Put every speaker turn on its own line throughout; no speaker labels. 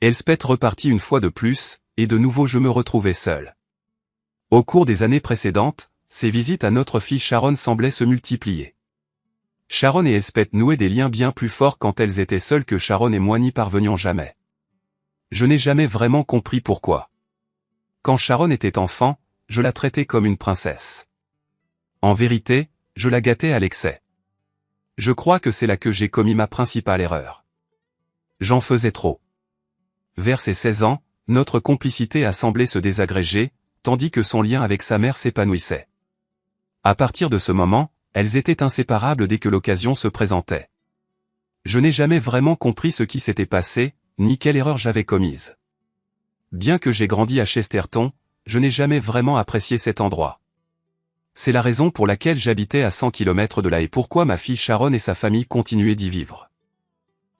Elspeth repartit une fois de plus, et de nouveau je me retrouvais seul. Au cours des années précédentes, ces visites à notre fille Sharon semblaient se multiplier. Sharon et Elspeth nouaient des liens bien plus forts quand elles étaient seules que Sharon et moi n'y parvenions jamais. Je n'ai jamais vraiment compris pourquoi. Quand Sharon était enfant, je la traitais comme une princesse. En vérité, je la gâtais à l'excès. Je crois que c'est là que j'ai commis ma principale erreur. J'en faisais trop. Vers ses 16 ans, notre complicité a semblé se désagréger, tandis que son lien avec sa mère s'épanouissait. À partir de ce moment, elles étaient inséparables dès que l'occasion se présentait. Je n'ai jamais vraiment compris ce qui s'était passé, ni quelle erreur j'avais commise. Bien que j'ai grandi à Chesterton, je n'ai jamais vraiment apprécié cet endroit. C'est la raison pour laquelle j'habitais à 100 km de là et pourquoi ma fille Sharon et sa famille continuaient d'y vivre.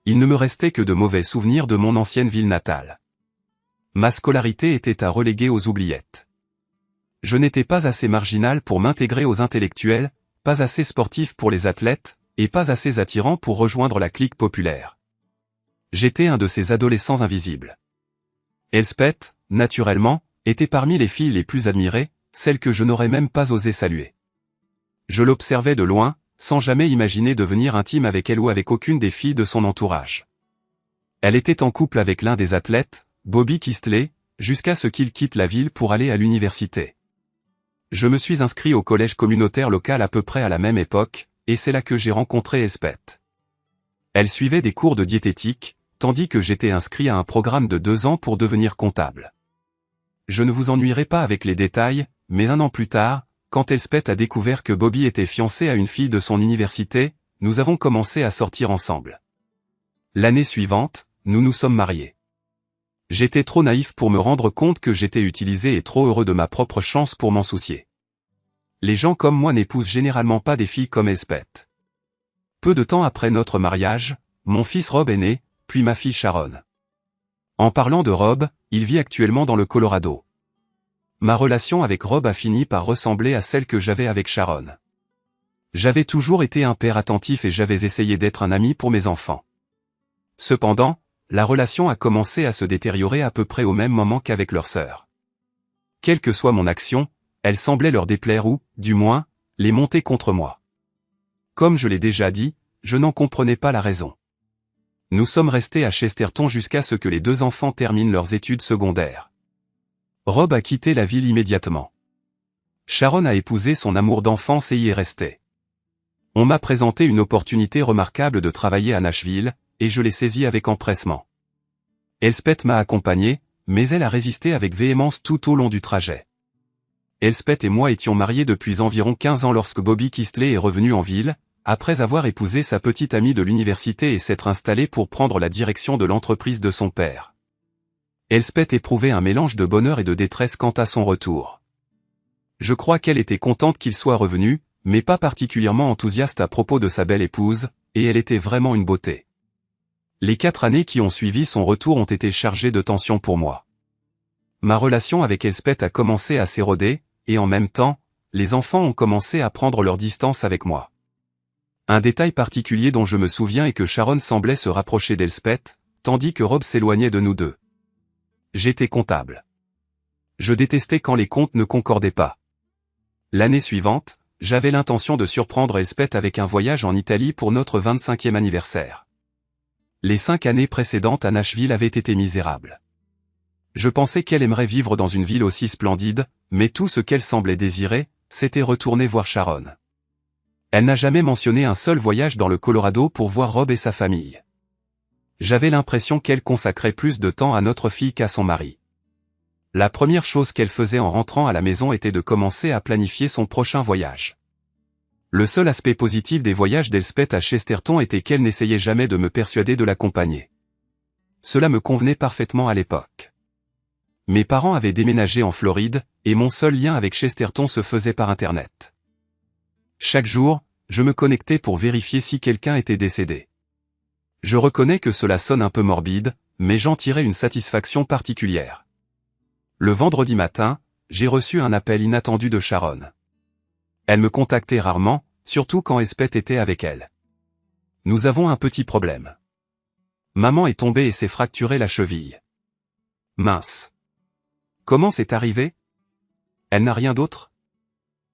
Il ne me restait que de mauvais souvenirs de mon ancienne ville natale. Ma scolarité était à reléguer aux oubliettes. Je n'étais pas assez marginal pour m'intégrer aux intellectuels, pas assez sportif pour les athlètes, et pas assez attirant pour rejoindre la clique populaire. J'étais un de ces adolescents invisibles. Elspeth, naturellement, était parmi les filles les plus admirées, celles que je n'aurais même pas osé saluer. Je l'observais de loin, sans jamais imaginer devenir intime avec elle ou avec aucune des filles de son entourage. Elle était en couple avec l'un des athlètes, Bobby Kistley, jusqu'à ce qu'il quitte la ville pour aller à l'université. Je me suis inscrit au collège communautaire local à peu près à la même époque, et c'est là que j'ai rencontré Elspeth. Elle suivait des cours de diététique, tandis que j'étais inscrit à un programme de 2 ans pour devenir comptable. Je ne vous ennuierai pas avec les détails, mais 1 an plus tard, quand Elspeth a découvert que Bobby était fiancé à une fille de son université, nous avons commencé à sortir ensemble. L'année suivante, nous nous sommes mariés. J'étais trop naïf pour me rendre compte que j'étais utilisé et trop heureux de ma propre chance pour m'en soucier. Les gens comme moi n'épousent généralement pas des filles comme Elspeth. Peu de temps après notre mariage, mon fils Rob est né, puis ma fille Sharon. En parlant de Rob, il vit actuellement dans le Colorado. Ma relation avec Rob a fini par ressembler à celle que j'avais avec Sharon. J'avais toujours été un père attentif et j'avais essayé d'être un ami pour mes enfants. Cependant, la relation a commencé à se détériorer à peu près au même moment qu'avec leur sœur. Quelle que soit mon action, elle semblait leur déplaire ou, du moins, les monter contre moi. Comme je l'ai déjà dit, je n'en comprenais pas la raison. Nous sommes restés à Chesterton jusqu'à ce que les 2 enfants terminent leurs études secondaires. Rob a quitté la ville immédiatement. Sharon a épousé son amour d'enfance et y est restée. On m'a présenté une opportunité remarquable de travailler à Nashville, et je l'ai saisie avec empressement. Elspeth m'a accompagné, mais elle a résisté avec véhémence tout au long du trajet. Elspeth et moi étions mariés depuis environ 15 ans lorsque Bobby Kistley est revenu en ville, après avoir épousé sa petite amie de l'université et s'être installé pour prendre la direction de l'entreprise de son père. Elspeth éprouvait un mélange de bonheur et de détresse quant à son retour. Je crois qu'elle était contente qu'il soit revenu, mais pas particulièrement enthousiaste à propos de sa belle épouse, et elle était vraiment une beauté. Les 4 années qui ont suivi son retour ont été chargées de tension pour moi. Ma relation avec Elspeth a commencé à s'éroder, et en même temps, les enfants ont commencé à prendre leur distance avec moi. Un détail particulier dont je me souviens est que Sharon semblait se rapprocher d'Elspeth, tandis que Rob s'éloignait de nous deux. J'étais comptable. Je détestais quand les comptes ne concordaient pas. L'année suivante, j'avais l'intention de surprendre Elspeth avec un voyage en Italie pour notre 25e anniversaire. Les 5 années précédentes à Nashville avaient été misérables. Je pensais qu'elle aimerait vivre dans une ville aussi splendide, mais tout ce qu'elle semblait désirer, c'était retourner voir Sharon. Elle n'a jamais mentionné un seul voyage dans le Colorado pour voir Rob et sa famille. J'avais l'impression qu'elle consacrait plus de temps à notre fille qu'à son mari. La première chose qu'elle faisait en rentrant à la maison était de commencer à planifier son prochain voyage. Le seul aspect positif des voyages d'Elspeth à Chesterton était qu'elle n'essayait jamais de me persuader de l'accompagner. Cela me convenait parfaitement à l'époque. Mes parents avaient déménagé en Floride, et mon seul lien avec Chesterton se faisait par Internet. Chaque jour, je me connectais pour vérifier si quelqu'un était décédé. Je reconnais que cela sonne un peu morbide, mais j'en tirais une satisfaction particulière. Le vendredi matin, j'ai reçu un appel inattendu de Sharon. Elle me contactait rarement, surtout quand Elspeth était avec elle. Nous avons un petit problème. Maman est tombée et s'est fracturé la cheville. Mince. Comment c'est arrivé? Elle n'a rien d'autre?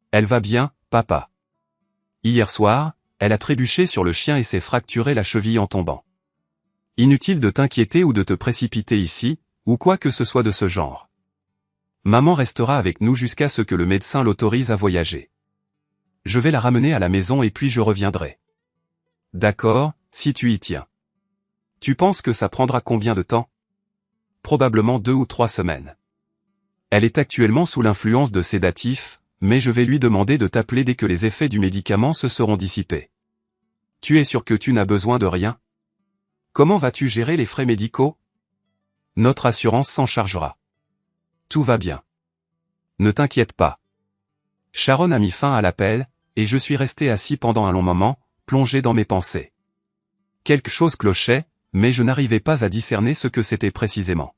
Elle va bien, papa. Hier soir, elle a trébuché sur le chien et s'est fracturé la cheville en tombant. Inutile de t'inquiéter ou de te précipiter ici, ou quoi que ce soit de ce genre. Maman restera avec nous jusqu'à ce que le médecin l'autorise à voyager. Je vais la ramener à la maison et puis je reviendrai. D'accord, si tu y tiens. Tu penses que ça prendra combien de temps? Probablement 2 ou 3 semaines. Elle est actuellement sous l'influence de sédatifs, mais je vais lui demander de t'appeler dès que les effets du médicament se seront dissipés. Tu es sûr que tu n'as besoin de rien? Comment vas-tu gérer les frais médicaux? Notre assurance s'en chargera. Tout va bien. Ne t'inquiète pas. Sharon a mis fin à l'appel, et je suis resté assis pendant un long moment, plongé dans mes pensées. Quelque chose clochait, mais je n'arrivais pas à discerner ce que c'était précisément.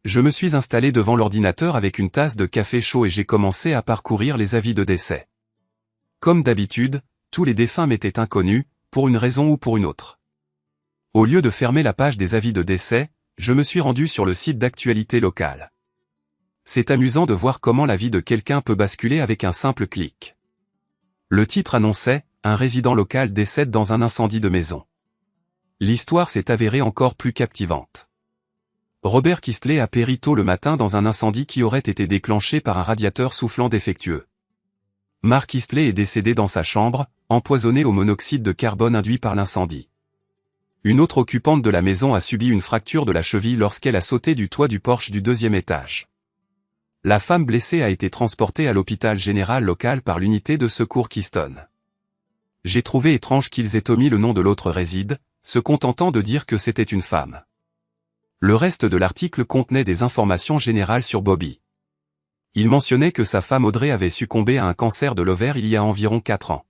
Je me suis installé devant l'ordinateur avec une tasse de café chaud et j'ai commencé à parcourir les avis de décès. Comme d'habitude, tous les défunts m'étaient inconnus, pour une raison ou pour une autre. Au lieu de fermer la page des avis de décès, je me suis rendu sur le site d'actualité locale. C'est amusant de voir comment la vie de quelqu'un peut basculer avec un simple clic. Le titre annonçait « Un résident local décède dans un incendie de maison ». L'histoire s'est avérée encore plus captivante. Robert Kistley a péri tôt le matin dans un incendie qui aurait été déclenché par un radiateur soufflant défectueux. Mark Kistley est décédé dans sa chambre, empoisonné au monoxyde de carbone induit par l'incendie. Une autre occupante de la maison a subi une fracture de la cheville lorsqu'elle a sauté du toit du porche du 2e étage. La femme blessée a été transportée à l'hôpital général local par l'unité de secours Keystone. J'ai trouvé étrange qu'ils aient omis le nom de l'autre réside, se contentant de dire que c'était une femme. Le reste de l'article contenait des informations générales sur Bobby. Il mentionnait que sa femme Audrey avait succombé à un cancer de l'ovaire il y a environ 4 ans.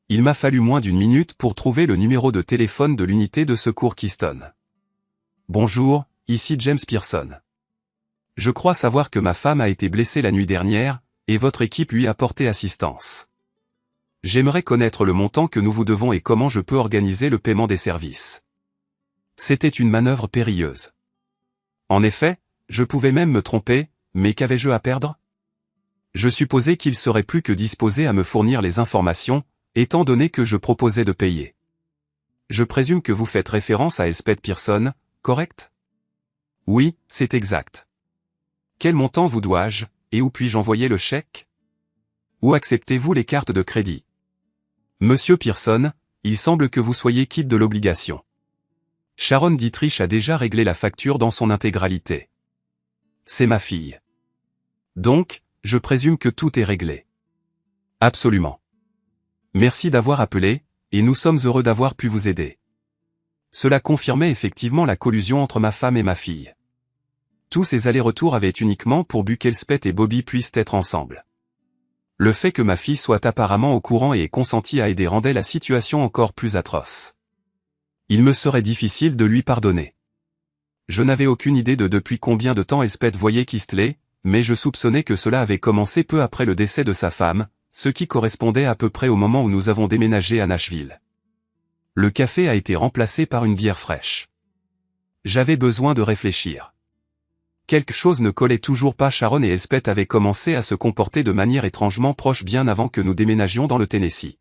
Il m'a fallu moins d'1 minute pour trouver le numéro de téléphone de l'unité de secours Keystone. Bonjour, ici James Pearson. Je crois savoir que ma femme a été blessée la nuit dernière, et votre équipe lui a porté assistance. J'aimerais connaître le montant que nous vous devons et comment je peux organiser le paiement des services. C'était une manœuvre périlleuse. En effet, je pouvais même me tromper, mais qu'avais-je à perdre? Je supposais qu'il serait plus que disposé à me fournir les informations, étant donné que je proposais de payer. Je présume que vous faites référence à Elspeth Pearson, correct? Oui, c'est exact. Quel montant vous dois-je, et où puis-je envoyer le chèque? Où acceptez-vous les cartes de crédit? Monsieur Pearson, il semble que vous soyez quitte de l'obligation. Sharon Dietrich a déjà réglé la facture dans son intégralité. C'est ma fille. Donc, je présume que tout est réglé. Absolument. Merci d'avoir appelé, et nous sommes heureux d'avoir pu vous aider. Cela confirmait effectivement la collusion entre ma femme et ma fille. Tous ces allers-retours avaient uniquement pour but qu'Elspeth et Bobby puissent être ensemble. Le fait que ma fille soit apparemment au courant et ait consenti à aider rendait la situation encore plus atroce. Il me serait difficile de lui pardonner. Je n'avais aucune idée de depuis combien de temps Elspeth voyait Kistley, mais je soupçonnais que cela avait commencé peu après le décès de sa femme, ce qui correspondait à peu près au moment où nous avons déménagé à Nashville. Le café a été remplacé par une bière fraîche. J'avais besoin de réfléchir. Quelque chose ne collait toujours pas. Sharon et Elspeth avaient commencé à se comporter de manière étrangement proche bien avant que nous déménagions dans le Tennessee.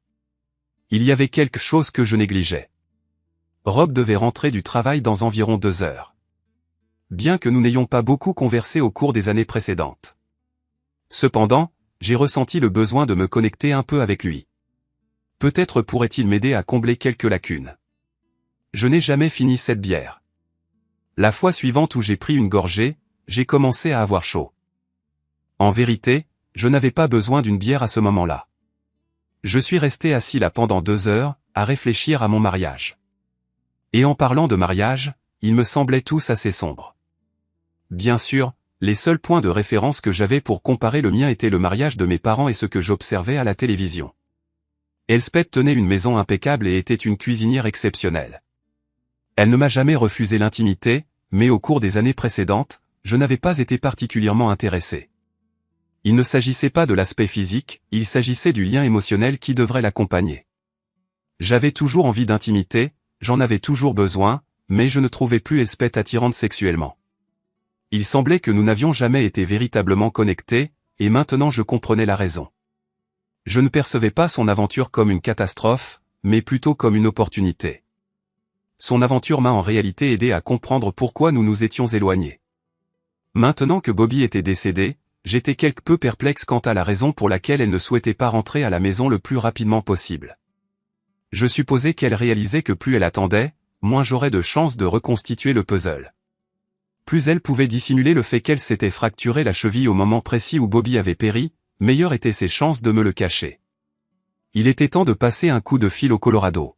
Il y avait quelque chose que je négligeais. Rob devait rentrer du travail dans environ 2 heures. Bien que nous n'ayons pas beaucoup conversé au cours des années précédentes. Cependant, j'ai ressenti le besoin de me connecter un peu avec lui. Peut-être pourrait-il m'aider à combler quelques lacunes. Je n'ai jamais fini cette bière. La fois suivante où j'ai pris une gorgée, j'ai commencé à avoir chaud. En vérité, je n'avais pas besoin d'une bière à ce moment-là. Je suis resté assis là pendant 2 heures, à réfléchir à mon mariage. Et en parlant de mariage, ils me semblaient tous assez sombres. Bien sûr, les seuls points de référence que j'avais pour comparer le mien étaient le mariage de mes parents et ce que j'observais à la télévision. Elspeth tenait une maison impeccable et était une cuisinière exceptionnelle. Elle ne m'a jamais refusé l'intimité, mais au cours des années précédentes, je n'avais pas été particulièrement intéressé. Il ne s'agissait pas de l'aspect physique, il s'agissait du lien émotionnel qui devrait l'accompagner. J'avais toujours envie d'intimité, j'en avais toujours besoin, mais je ne trouvais plus Elspeth attirante sexuellement. Il semblait que nous n'avions jamais été véritablement connectés, et maintenant je comprenais la raison. Je ne percevais pas son aventure comme une catastrophe, mais plutôt comme une opportunité. Son aventure m'a en réalité aidé à comprendre pourquoi nous nous étions éloignés. Maintenant que Bobby était décédé, j'étais quelque peu perplexe quant à la raison pour laquelle elle ne souhaitait pas rentrer à la maison le plus rapidement possible. Je supposais qu'elle réalisait que plus elle attendait, moins j'aurais de chances de reconstituer le puzzle. Plus elle pouvait dissimuler le fait qu'elle s'était fracturé la cheville au moment précis où Bobby avait péri, meilleures étaient ses chances de me le cacher. Il était temps de passer un coup de fil au Colorado.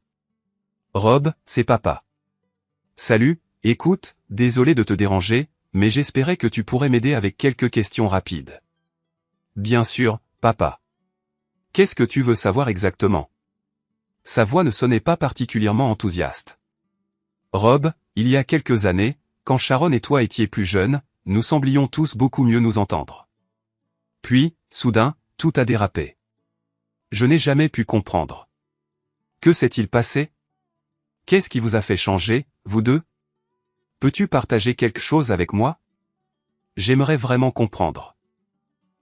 Rob, c'est papa. Salut, écoute, désolé de te déranger, mais j'espérais que tu pourrais m'aider avec quelques questions rapides. Bien sûr, papa. Qu'est-ce que tu veux savoir exactement? Sa voix ne sonnait pas particulièrement enthousiaste. Rob, il y a quelques années, quand Sharon et toi étiez plus jeunes, nous semblions tous beaucoup mieux nous entendre. Puis, soudain, tout a dérapé. Je n'ai jamais pu comprendre. Que s'est-il passé? Qu'est-ce qui vous a fait changer, vous deux? Peux-tu partager quelque chose avec moi? J'aimerais vraiment comprendre.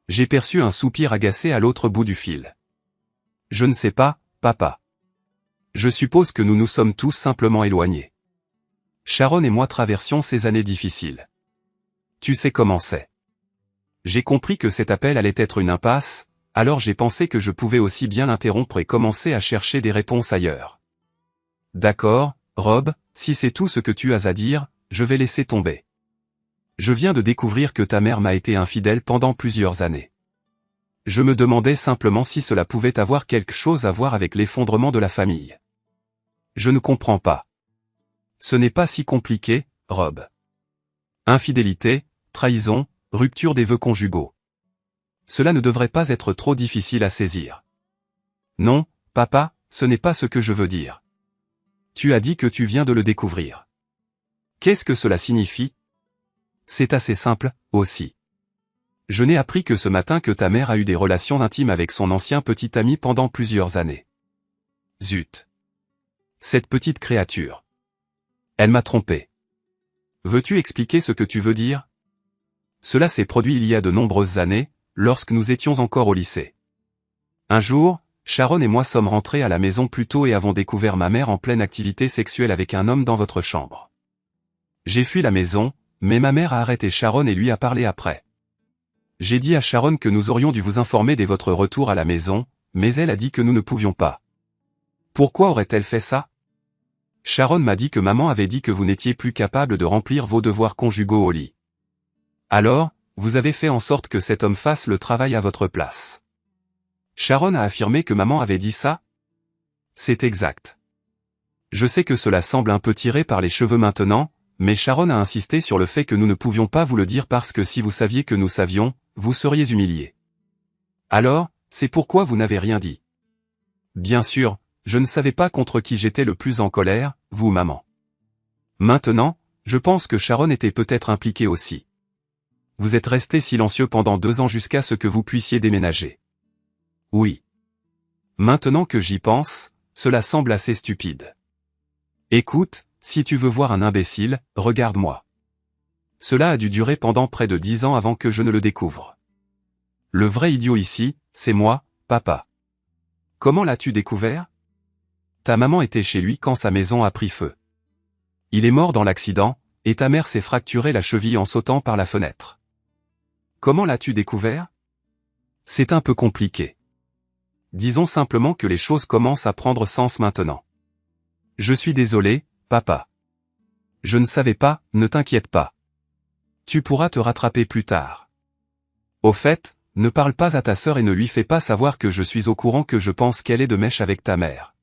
J'ai perçu un soupir agacé à l'autre bout du fil. Je ne sais pas, papa. Je suppose que nous nous sommes tous simplement éloignés. Sharon et moi traversions ces années difficiles. Tu sais comment c'est. J'ai compris que cet appel allait être une impasse, alors j'ai pensé que je pouvais aussi bien l'interrompre et commencer à chercher des réponses ailleurs. D'accord, Rob, si c'est tout ce que tu as à dire, je vais laisser tomber. Je viens de découvrir que ta mère m'a été infidèle pendant plusieurs années. Je me demandais simplement si cela pouvait avoir quelque chose à voir avec l'effondrement de la famille. Je ne comprends pas. Ce n'est pas si compliqué, Rob. Infidélité, trahison, rupture des vœux conjugaux. Cela ne devrait pas être trop difficile à saisir. Non, papa, ce n'est pas ce que je veux dire. Tu as dit que tu viens de le découvrir. Qu'est-ce que cela signifie? C'est assez simple, aussi. Je n'ai appris que ce matin que ta mère a eu des relations intimes avec son ancien petit ami pendant plusieurs années. Zut. Cette petite créature. Elle m'a trompé. Veux-tu expliquer ce que tu veux dire? Cela s'est produit il y a de nombreuses années, lorsque nous étions encore au lycée. Un jour, Sharon et moi sommes rentrés à la maison plus tôt et avons découvert ma mère en pleine activité sexuelle avec un homme dans votre chambre. J'ai fui la maison, mais ma mère a arrêté Sharon et lui a parlé après. J'ai dit à Sharon que nous aurions dû vous informer dès votre retour à la maison, mais elle a dit que nous ne pouvions pas. Pourquoi aurait-elle fait ça? Sharon m'a dit que maman avait dit que vous n'étiez plus capable de remplir vos devoirs conjugaux au lit. Alors, vous avez fait en sorte que cet homme fasse le travail à votre place. Sharon a affirmé que maman avait dit ça? C'est exact. Je sais que cela semble un peu tiré par les cheveux maintenant, mais Sharon a insisté sur le fait que nous ne pouvions pas vous le dire parce que si vous saviez que nous savions, vous seriez humiliés. Alors, c'est pourquoi vous n'avez rien dit. Bien sûr, je ne savais pas contre qui j'étais le plus en colère, vous ou maman. Maintenant, je pense que Sharon était peut-être impliquée aussi. Vous êtes resté silencieux pendant 2 ans jusqu'à ce que vous puissiez déménager. Oui. Maintenant que j'y pense, cela semble assez stupide. Écoute, si tu veux voir un imbécile, regarde-moi. Cela a dû durer pendant près de 10 ans avant que je ne le découvre. Le vrai idiot ici, c'est moi, papa. Comment l'as-tu découvert? Ta maman était chez lui quand sa maison a pris feu. Il est mort dans l'accident, et ta mère s'est fracturé la cheville en sautant par la fenêtre. Comment l'as-tu découvert? C'est un peu compliqué. Disons simplement que les choses commencent à prendre sens maintenant. Je suis désolé, papa. Je ne savais pas, ne t'inquiète pas. Tu pourras te rattraper plus tard. Au fait, ne parle pas à ta sœur et ne lui fais pas savoir que je suis au courant que je pense qu'elle est de mèche avec ta mère.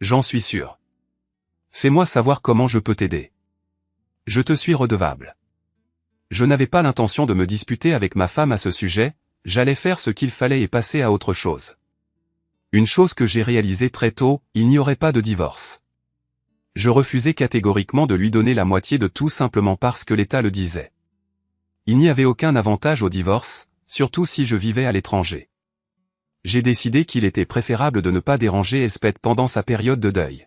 J'en suis sûr. Fais-moi savoir comment je peux t'aider. Je te suis redevable. Je n'avais pas l'intention de me disputer avec ma femme à ce sujet, j'allais faire ce qu'il fallait et passer à autre chose. Une chose que j'ai réalisée très tôt, il n'y aurait pas de divorce. Je refusais catégoriquement de lui donner la moitié de tout simplement parce que l'État le disait. Il n'y avait aucun avantage au divorce, surtout si je vivais à l'étranger. J'ai décidé qu'il était préférable de ne pas déranger Elspeth pendant sa période de deuil.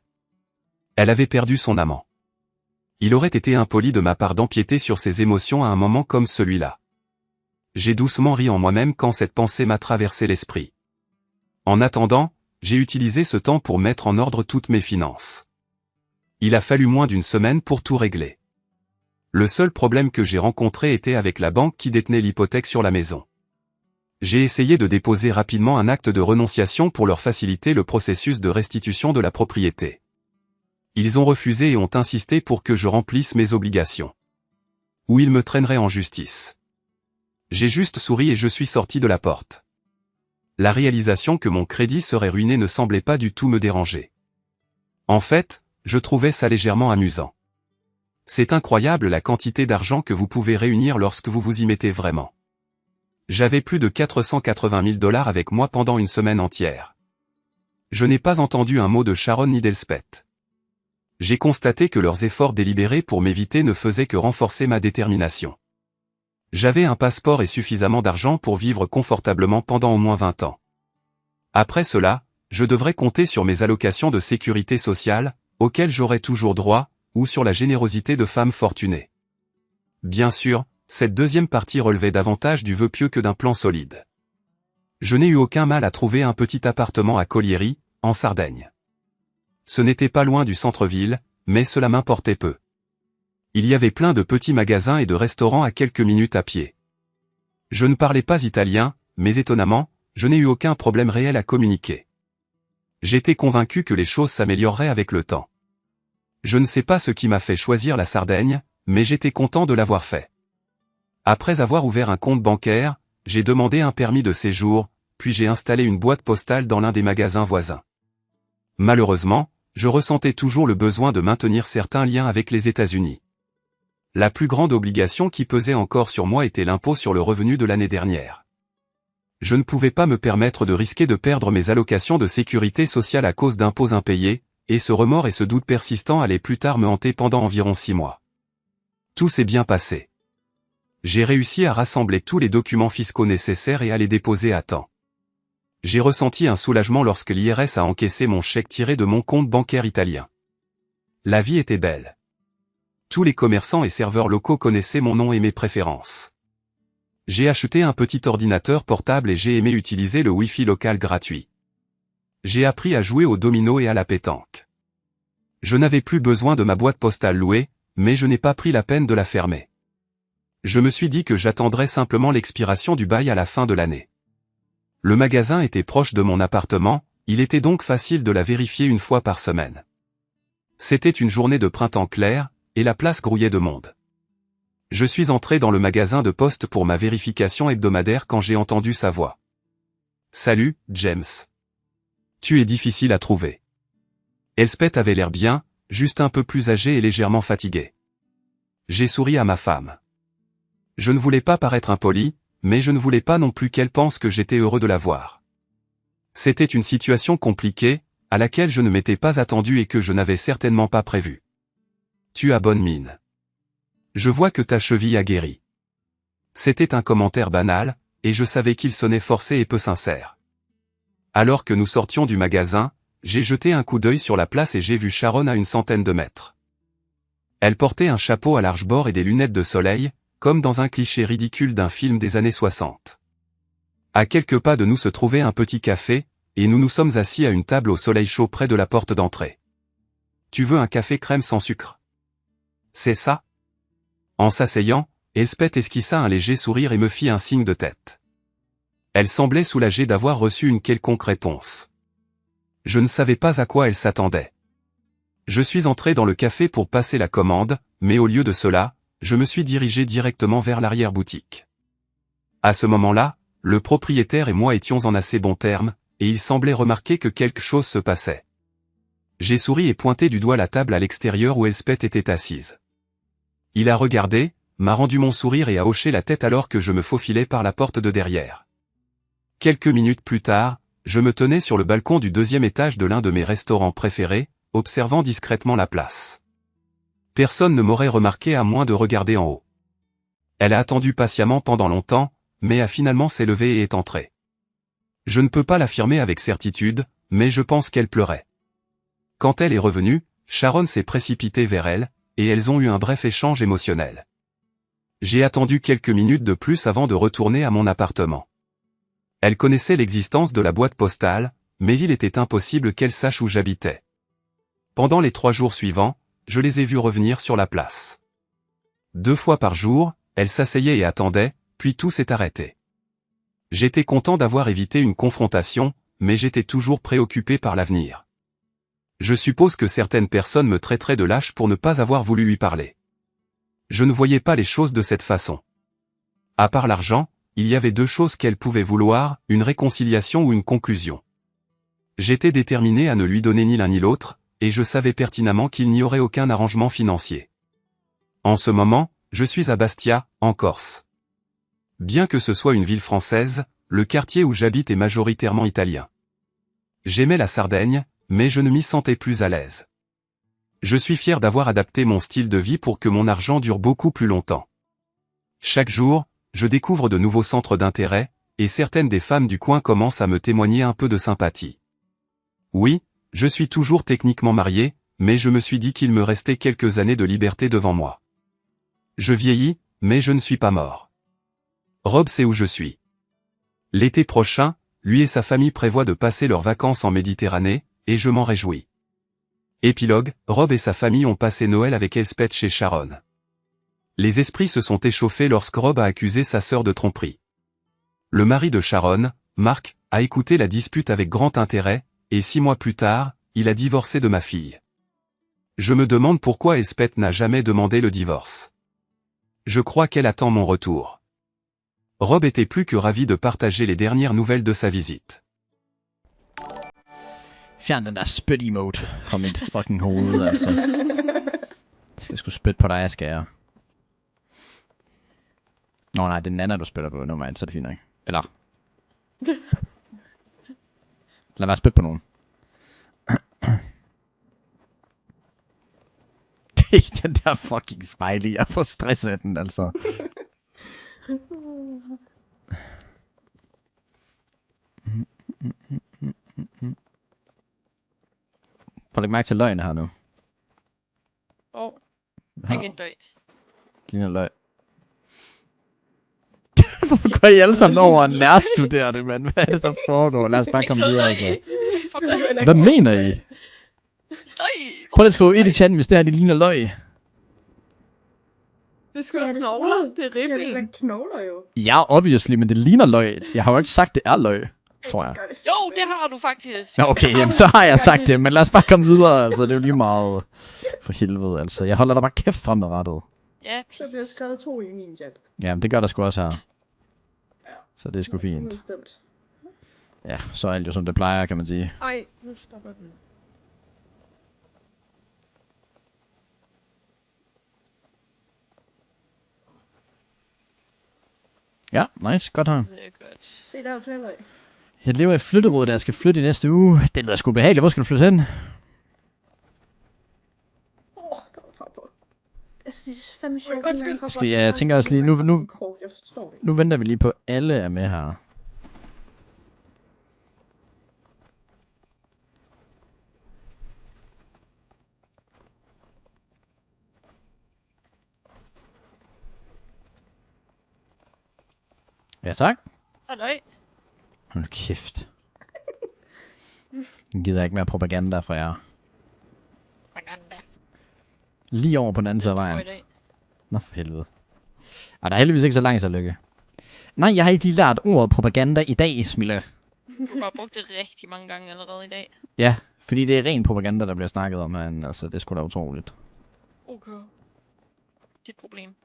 Elle avait perdu son amant. Il aurait été impoli de ma part d'empiéter sur ses émotions à un moment comme celui-là. J'ai doucement ri en moi-même quand cette pensée m'a traversé l'esprit. En attendant, j'ai utilisé ce temps pour mettre en ordre toutes mes finances. Il a fallu moins d'une semaine pour tout régler. Le seul problème que j'ai rencontré était avec la banque qui détenait l'hypothèque sur la maison. J'ai essayé de déposer rapidement un acte de renonciation pour leur faciliter le processus de restitution de la propriété. Ils ont refusé et ont insisté pour que je remplisse mes obligations. Ou ils me traîneraient en justice. J'ai juste souri et je suis sorti de la porte. La réalisation que mon crédit serait ruiné ne semblait pas du tout me déranger. En fait, je trouvais ça légèrement amusant. C'est incroyable la quantité d'argent que vous pouvez réunir lorsque vous vous y mettez vraiment. J'avais plus de 480 000 $ avec moi pendant une semaine entière. Je n'ai pas entendu un mot de Sharon ni d'Elspeth. J'ai constaté que leurs efforts délibérés pour m'éviter ne faisaient que renforcer ma détermination. J'avais un passeport et suffisamment d'argent pour vivre confortablement pendant au moins 20 ans. Après cela, je devrais compter sur mes allocations de sécurité sociale, auxquelles j'aurais toujours droit, ou sur la générosité de femmes fortunées. Bien sûr, cette deuxième partie relevait davantage du vœu pieux que d'un plan solide. Je n'ai eu aucun mal à trouver un petit appartement à Collieri, en Sardaigne. Ce n'était pas loin du centre-ville, mais cela m'importait peu. Il y avait plein de petits magasins et de restaurants à quelques minutes à pied. Je ne parlais pas italien, mais étonnamment, je n'ai eu aucun problème réel à communiquer. J'étais convaincu que les choses s'amélioreraient avec le temps. Je ne sais pas ce qui m'a fait choisir la Sardaigne, mais j'étais content de l'avoir fait. Après avoir ouvert un compte bancaire, j'ai demandé un permis de séjour, puis j'ai installé une boîte postale dans l'un des magasins voisins. Malheureusement, je ressentais toujours le besoin de maintenir certains liens avec les États-Unis. La plus grande obligation qui pesait encore sur moi était l'impôt sur le revenu de l'année dernière. Je ne pouvais pas me permettre de risquer de perdre mes allocations de sécurité sociale à cause d'impôts impayés, et ce remords et ce doute persistant allaient plus tard me hanter pendant environ 6 mois. Tout s'est bien passé. J'ai réussi à rassembler tous les documents fiscaux nécessaires et à les déposer à temps. J'ai ressenti un soulagement lorsque l'IRS a encaissé mon chèque tiré de mon compte bancaire italien. La vie était belle. Tous les commerçants et serveurs locaux connaissaient mon nom et mes préférences. J'ai acheté un petit ordinateur portable et j'ai aimé utiliser le Wi-Fi local gratuit. J'ai appris à jouer au domino et à la pétanque. Je n'avais plus besoin de ma boîte postale louée, mais je n'ai pas pris la peine de la fermer. Je me suis dit que j'attendrais simplement l'expiration du bail à la fin de l'année. Le magasin était proche de mon appartement, il était donc facile de la vérifier une fois par semaine. C'était une journée de printemps clair, et la place grouillait de monde. Je suis entré dans le magasin de poste pour ma vérification hebdomadaire quand j'ai entendu sa voix. « Salut, James. Tu es difficile à trouver. » Elspeth avait l'air bien, juste un peu plus âgée et légèrement fatiguée. J'ai souri à ma femme. Je ne voulais pas paraître impoli, mais je ne voulais pas non plus qu'elle pense que j'étais heureux de la voir. C'était une situation compliquée, à laquelle je ne m'étais pas attendu et que je n'avais certainement pas prévu. Tu as bonne mine. Je vois que ta cheville a guéri. C'était un commentaire banal, et je savais qu'il sonnait forcé et peu sincère. Alors que nous sortions du magasin, j'ai jeté un coup d'œil sur la place et j'ai vu Sharon à une centaine de mètres. Elle portait un chapeau à large bord et des lunettes de soleil, comme dans un cliché ridicule d'un film des années 60. À quelques pas de nous se trouvait un petit café, et nous nous sommes assis à une table au soleil chaud près de la porte d'entrée. Tu veux un café crème sans sucre? C'est ça? En s'asseyant, Elspeth esquissa un léger sourire et me fit un signe de tête. Elle semblait soulagée d'avoir reçu une quelconque réponse. Je ne savais pas à quoi elle s'attendait. Je suis entré dans le café pour passer la commande, mais au lieu de cela, je me suis dirigé directement vers l'arrière-boutique. À ce moment-là, le propriétaire et moi étions en assez bons termes, et il semblait remarquer que quelque chose se passait. J'ai souri et pointé du doigt la table à l'extérieur où Elspeth était assise. Il a regardé, m'a rendu mon sourire et a hoché la tête alors que je me faufilais par la porte de derrière. Quelques minutes plus tard, je me tenais sur le balcon du 2e étage de l'un de mes restaurants préférés, observant discrètement la place. Personne ne m'aurait remarqué à moins de regarder en haut. Elle a attendu patiemment pendant longtemps, mais a finalement s'est levée et est entrée. Je ne peux pas l'affirmer avec certitude, mais je pense qu'elle pleurait. Quand elle est revenue, Sharon s'est précipitée vers elle, et elles ont eu un bref échange émotionnel. J'ai attendu quelques minutes de plus avant de retourner à mon appartement. Elle connaissait l'existence de la boîte postale, mais il était impossible qu'elle sache où j'habitais. Pendant les 3 jours suivants, je les ai vues revenir sur la place. 2 fois par jour, elles s'asseyaient et attendaient, puis tout s'est arrêté. J'étais content d'avoir évité une confrontation, mais j'étais toujours préoccupé par l'avenir. Je suppose que certaines personnes me traiteraient de lâche pour ne pas avoir voulu lui parler. Je ne voyais pas les choses de cette façon. À part l'argent, il y avait 2 choses qu'elle pouvait vouloir, une réconciliation ou une conclusion. J'étais déterminé à ne lui donner ni l'un ni l'autre, et je savais pertinemment qu'il n'y aurait aucun arrangement financier. En ce moment, je suis à Bastia, en Corse. Bien que ce soit une ville française, le quartier où j'habite est majoritairement italien. J'aimais la Sardaigne, mais je ne m'y sentais plus à l'aise. Je suis fier d'avoir adapté mon style de vie pour que mon argent dure beaucoup plus longtemps. Chaque jour, je découvre de nouveaux centres d'intérêt, et certaines des femmes du coin commencent à me témoigner un peu de sympathie. Oui, je suis toujours techniquement marié, mais je me suis dit qu'il me restait quelques années de liberté devant moi. Je vieillis, mais je ne suis pas mort. Rob sait où je suis. L'été prochain, lui et sa famille prévoient de passer leurs vacances en Méditerranée, et je m'en réjouis. Épilogue, Rob et sa famille ont passé Noël avec Elspeth chez Sharon. Les esprits se sont échauffés lorsque Rob a accusé sa sœur de tromperie. Le mari de Sharon, Mark, a écouté la dispute avec grand intérêt, et 6 mois plus tard, il a divorcé de ma fille. Je me demande pourquoi Elspeth n'a jamais demandé le divorce. Je crois qu'elle attend mon retour. Rob était plus que ravi de partager les dernières nouvelles de sa visite.
Fjern den der spyt emote fra mit fucking hoved, altså. Jeg skal sgu spytte på dig, skal jeg. Nå nej, det er Nana, du spiller på. Nu så er det fint nok. Eller. Lad være spytte på nogen. Det er ikke den der fucking smiley. Jeg får stress af den, altså. Prøv at lægge mærke til løgene her nu.
Ikke en løg.
Ligner løg. Hvorfor går I alle sammen over og nærstuderer det, mand? Hvad er det, der foregår? Lad os bare komme videre, altså. Hvad mener I?
Løg!
Prøv lige at skrive 1 i chatten, hvis det her, det ligner løg.
Det er sgu da knogler. Det er
Ja, det
ribben.
er knogler jo.
Ja, obviously, men det ligner løg. Jeg har jo ikke sagt, det er løg, tror jeg.
Jo, det har du faktisk.
Nå, okay, jamen, så har jeg sagt det, men lad os bare komme videre, altså. Det er jo lige meget for helvede, altså. Jeg holder dig bare kæft fremadrettet.
Ja,
Så bliver skrevet 2 i min chat.
Jamen, det gør der sgu også her.
Ja.
Så det er sgu fint.
Udstemt.
Ja, så er alt jo som det plejer, kan man sige.
Ej, nu stopper den.
Ja, nice, godt her.
det er godt.
Se, der er jo flere løg.
Jeg lever i flytterådet, der jeg skal flytte i næste uge. Det lyder sgu behageligt. Hvor skal du flytte hen?
Der var far på.
Altså, det er fandme sjovt.
Undskyld.
Skal jeg tænker også lige, nu
Jeg forstår det ikke.
nu venter vi lige på, at alle er med her. Ja, tak.
Og løg.
Hold kæft. Jeg gider ikke mere propaganda fra jer. Lige over på den anden side af vejen. Nå for helvede. Ej, der er heldigvis ikke så langt, så Lykke. Nej, jeg har ikke lige lært ordet propaganda i dag, Smilla.
Du har bare brugt det rigtig mange gange allerede i dag.
Ja, fordi det er ren propaganda, der bliver snakket om herinde. Altså, det er sgu da utroligt.
Okay. Dit problem.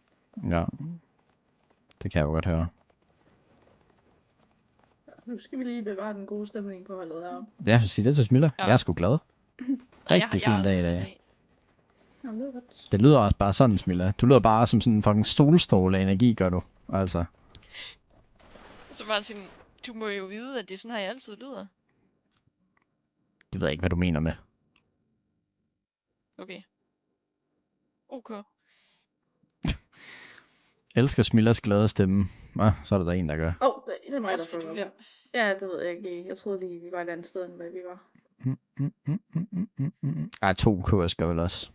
Ja. Det kan jeg jo godt høre.
Nu skal vi lige bevare den gode stemning på holdet her.
Ja, jeg vil sige det til Smilla.
Ja.
Jeg er sgu glad.
Og
Rigtig fin
også
dag i
en
dag.
Jamen, det er godt.
Det lyder også bare sådan, Smilla. Du lyder bare som sådan en fucking solstråle af energi, gør du. Altså.
Så Martin, du må jo vide, at det er sådan her, jeg altid lyder.
Det ved jeg ikke, hvad du mener med.
Okay. Okay.
Elsker Smillas glade stemme. Ah, så er der en, der gør.
Det er mig,
Hvor
der
skal
får
du
det.
hen?
Ja, det ved jeg ikke. Jeg troede lige, vi var et andet sted, end hvad vi var.
Ej, 2 K skal vel også.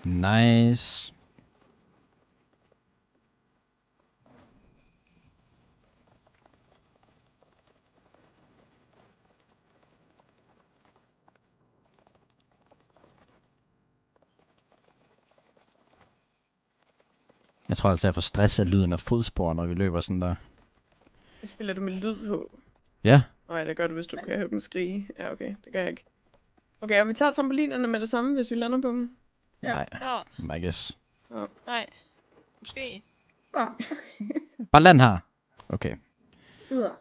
Nice. Jeg tror altså, jeg får stress af lyden af fodspor, når vi løber sådan der.
Spiller du med lyd på?
Ja.
Nej, det gør du, hvis du kan høre dem skrige. Ja, okay. Det gør jeg ikke. Okay, og vi tager trampolinerne med det samme, hvis vi lander på dem.
Ja.
Nej, I guess.
Nej. Måske.
Ah,
Bare land her. Okay.
videre.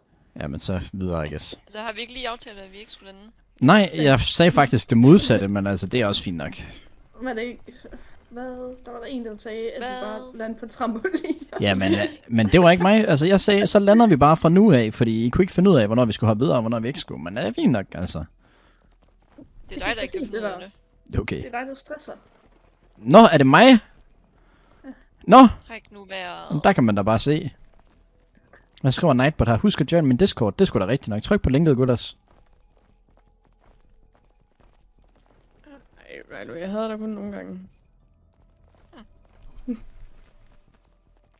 Jamen så videre, I guess.
Altså har vi ikke lige aftalt, at vi ikke skulle lande?
Nej, jeg sagde faktisk det modsatte, men altså, det er også fint nok.
Var det ikke... Hvad? Der var der en, der sagde, at vi
Hvad?
bare landede på trampolin.
Ja, men det var ikke mig. Altså, jeg sagde, så lander vi bare fra nu af, fordi I kunne ikke finde ud af, hvornår vi skulle hoppe videre, og hvornår vi ikke skulle. Men det er fint nok, altså.
Det er dig, der ikke kan
Det
finde ud
der.
af det.
Okay.
Det er dig, der stresser.
Nå, er det mig? Nå,
Træk nu vejret.
jamen, der kan man da bare se. Hvad skriver Nightbot her? Husk at join min Discord. Det skulle da rigtigt nok. Tryk på linket, gutters.
Nej, Rilo, jeg havde dig kun nogle gange.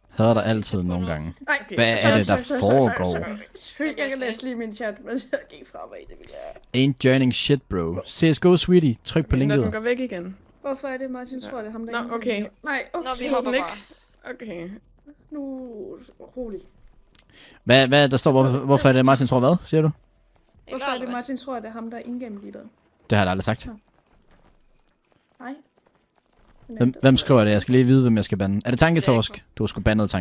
Hader der altid nogle gange.
Nej,
Okay.
Hvad er det, der foregår?
Jeg kan læse lige min chat, mens jeg gik fremad. Det vil jeg.
Ain't joining shit, bro. CSGO, sweetie. Tryk på
Når den
linket.
går væk igen.
Hvorfor er det, Martin tror, det er ham, der
Nå, okay.
Nej, okay.
Nå, vi
Så
hopper
den
bare.
Okay.
Nu rolig.
Hvad der står, hvorfor er det Martin tror hvad, siger du?
Hvorfor er det, Martin tror, at det er ham, der er in-game leader?
Det har jeg aldrig sagt.
Nej.
Hvem skriver det? Jeg skal lige vide, hvem jeg skal bande. Er det Tanketorsk? Du har sgu bandet Tanke.